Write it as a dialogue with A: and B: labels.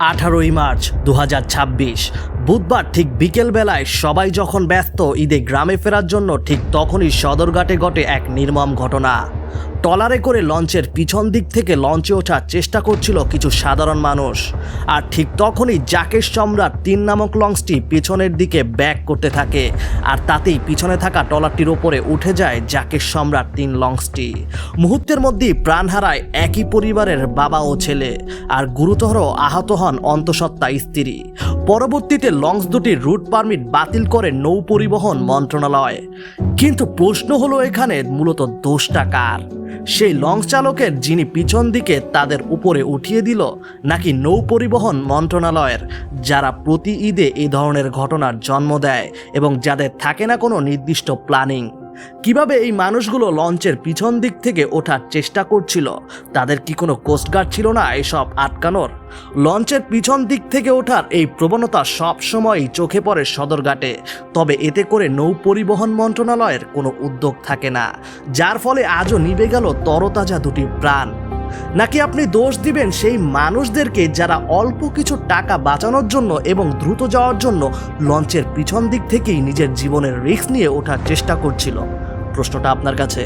A: 18ই March 2026 বুধবার ঠিক বিকেলবেলায় সবাই যখন ব্যস্ত ঈদে গ্রামে ফেরার জন্য, ঠিক তখনই সদরঘাটে ঘটে এক নির্মম ঘটনা। ট্রলারে করে লঞ্চের পিছন দিক থেকে লঞ্চে ওঠার চেষ্টা করছিল কিছু সাধারণ মানুষ, আর ঠিক তখনই জাকেশ সম্রাট 3 নামক লঞ্চটি পিছনের দিকে ব্যাক করতে থাকে, আর তাতেই পিছনে থাকা ট্রলারটির ওপরে উঠে যায় জাকেশ সম্রাট 3 লঞ্চটি। মুহূর্তের মধ্যেই প্রাণ হারায় একই পরিবারের বাবা ও ছেলে, আর গুরুতর আহত হন অন্তঃসত্ত্বা স্ত্রী। পরবর্তীতে লঞ্চ দুটির রুট পারমিট বাতিল করে নৌ পরিবহন মন্ত্রণালয়। কিন্তু প্রশ্ন হলো এখানে মূলত দোষটা কার? সেই লঞ্চ চালকের, যিনি পিছন দিকে তাদের উপরে উঠিয়ে দিল, নাকি নৌ পরিবহন মন্ত্রণালয়ের, যারা প্রতি ঈদে এই ধরনের ঘটনার জন্ম দেয় এবং যাদের থাকে না কোনো নির্দিষ্ট প্ল্যানিং? কিভাবে এই মানুষগুলো লঞ্চের পিছন দিক থেকে ওঠার চেষ্টা করছিল? তাদের কি কোনো কোস্টগার্ড ছিল না এসব আটকানোর? লঞ্চের পিছন দিক থেকে ওঠার এই প্রবণতা সবসময়ই চোখে পড়ে সদরঘাটে, তবে এতে করে নৌ পরিবহন মন্ত্রণালয়ের কোনো উদ্যোগ থাকে না, যার ফলে আজও নিভে গেল তরতাজা দুটি প্রাণ। নাকি আপনি দোষ দিবেন সেই মানুষদেরকে যারা অল্প কিছু টাকা বাঁচানোর জন্য এবং দ্রুত যাওয়ার জন্য লঞ্চের পিছন দিক থেকেই নিজের জীবনের রিস্ক নিয়ে ওঠার চেষ্টা করছিল? প্রশ্নটা আপনার কাছে।